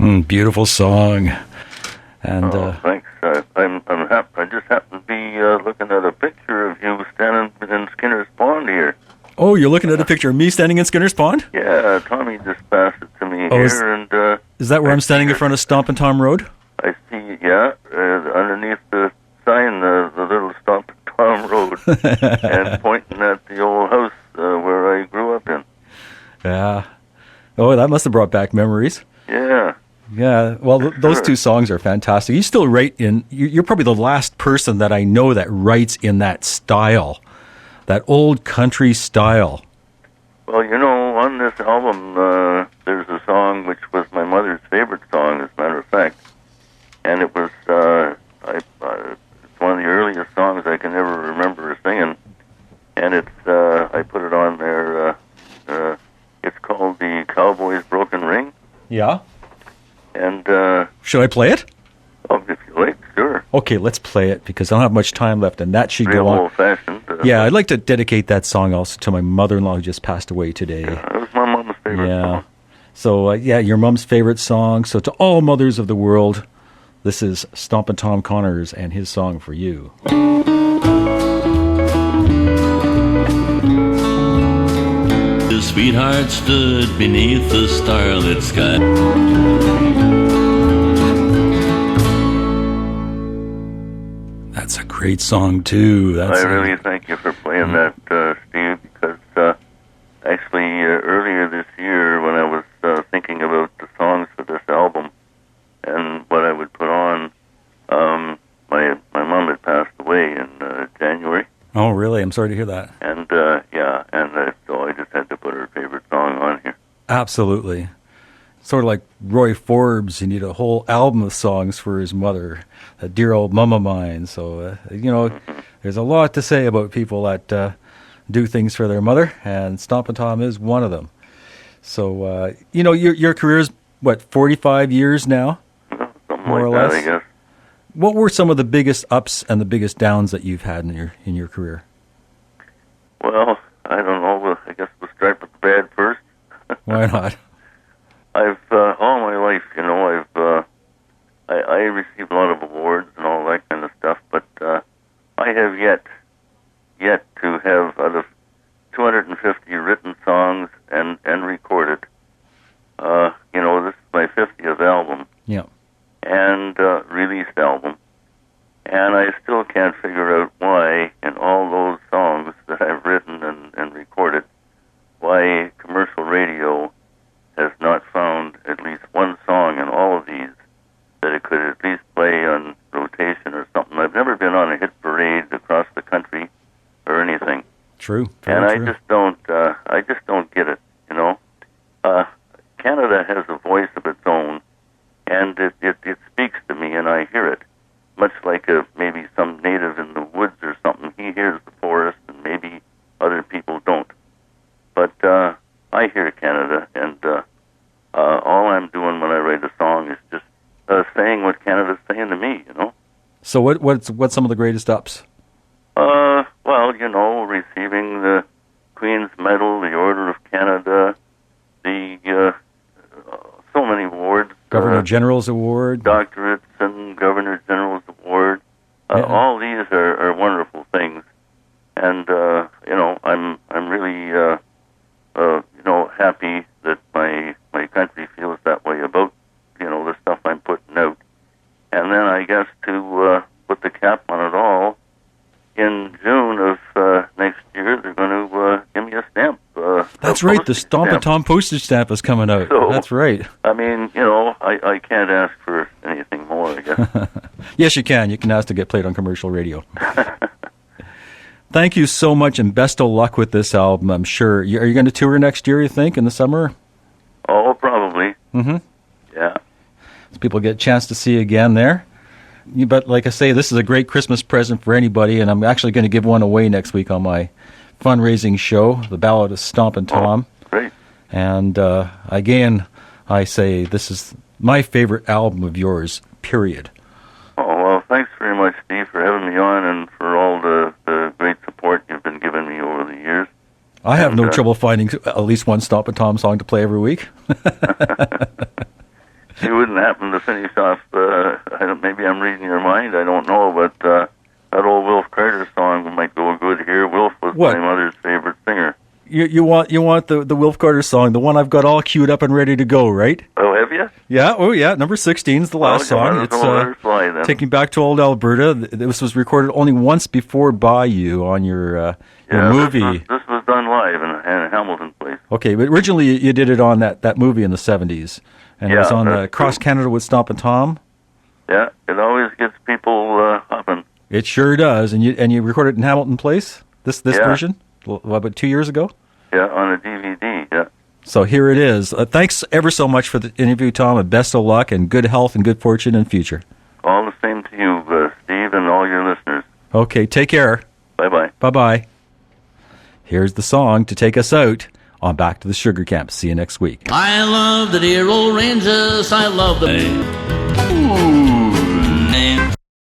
Beautiful song. And thanks. I just happened to be looking at a picture of you standing in Skinner's Pond here. Oh, you're looking at a picture of me standing in Skinner's Pond? Yeah, Tommy just passed it to me here. Is that where I'm standing in front of Stompin Tom Road? I see, yeah, underneath the sign, the little Stompin Tom Road, and pointing at the old house where I grew up in. Yeah. Oh, that must have brought back memories. Yeah. Yeah, well, those two songs are fantastic. You still write in, you're probably the last person that I know that writes in that style, that old country style. Well, on this album, there's a song which was my mother's favorite song, as a matter of fact. And it was, it's one of the earliest songs I can ever remember her singing. And it's, I put it on there, it's called The Cowboy's Broken Ring. Yeah. And should I play it? Oh, if you like, sure. Okay, let's play it because I don't have much time left, and that should go on. Old-fashioned. Yeah, I'd like to dedicate that song also to my mother-in-law who just passed away today. Yeah, it was my mom's favorite song. So, your mom's favorite song. So, to all mothers of the world, this is Stompin' Tom Connors and his song for you. The sweetheart stood beneath the starlit sky. That's a great song, too. I really thank you for playing that, Steve, because actually earlier this year when I was thinking about the songs for this album and what I would put on, my mom had passed away in January. Oh, really? I'm sorry to hear that. And, so I just had to put her favorite song on here. Absolutely. Sort of like Roy Forbes, he needed a whole album of songs for his mother, that dear old mum of mine. So, there's a lot to say about people that do things for their mother, and Stompin' Tom is one of them. So, your career's, 45 years now? Something more like or that, less? I guess. What were some of the biggest ups and the biggest downs that you've had in your career? Well, I don't know. I guess we'll start with the bad first. Why not? I've all my life, I received a lot of awards and all that kind of stuff, but I have yet to have out of 250 written songs and recorded. This is my 50th album. Yeah. And released album, and I still can't figure out why in all those songs that I've written and recorded, why commercial radio has not found at least one song in all of these that it could at least play on rotation or something. I've never been on a hit parade across the country or anything. True. And I just don't get it, Canada has a voice of its own, and it speaks to me, and I hear it, much like maybe some native in the woods or something. He hears the forest, and maybe other people don't. But I hear Canada, and all I'm doing when I write a song is just saying what Canada's saying to me, So what's some of the greatest ups? Well, receiving the Queen's Medal, the Order of Canada, the so many awards. Governor General's Award. Doctorates and Governor General's Award. All these are wonderful things. And, I'm really, happy that my country feels that way about, the stuff I'm putting out. And then I guess to put the cap on it all, in June of next year, they're going to give me a stamp. That's right, the Stompin' Tom postage stamp is coming out. So, that's right. I mean, I can't ask for anything more, I guess. Yes, you can. You can ask to get played on commercial radio. Thank you so much, and best of luck with this album, I'm sure. Are you going to tour next year, you think, in the summer? Oh, probably. Mm-hmm. Yeah. So people get a chance to see you again there. But like I say, this is a great Christmas present for anybody, and I'm actually going to give one away next week on my fundraising show, the Ballad of Stompin Tom. Oh, great. And again, I say this is my favorite album of yours, period. Oh, well, thanks very much, Steve, for having me on and for all the great support you've been giving me over the years. I have no trouble finding at least one Stompin' Tom song to play every week. you wouldn't happen to finish off, maybe I'm reading your mind, I don't know, but that old Wilf Carter song might go good here. Wilf was my mother's favorite singer. You want the Wilf Carter song, the one I've got all queued up and ready to go, right? Oh, have you? Yeah, number 16 is the last song. It's taking back to old Alberta. This was recorded only once before by you on your movie. This was done live in Hamilton Place. Okay, but originally you did it on that movie in the 70s, and it was on Cross Canada with Stompin Tom. Yeah, it always gets people hopping. It sure does, and you recorded it in Hamilton Place. This version, about 2 years ago. Yeah, on a DVD. Yeah. So here it is. Thanks ever so much for the interview, Tom, and best of luck and good health and good fortune in the future. All the same to you, Steve, and all your listeners. Okay, take care. Bye-bye. Bye-bye. Here's the song to take us out on Back to the Sugar Camp. See you next week. I love the dear old ranges. I love the...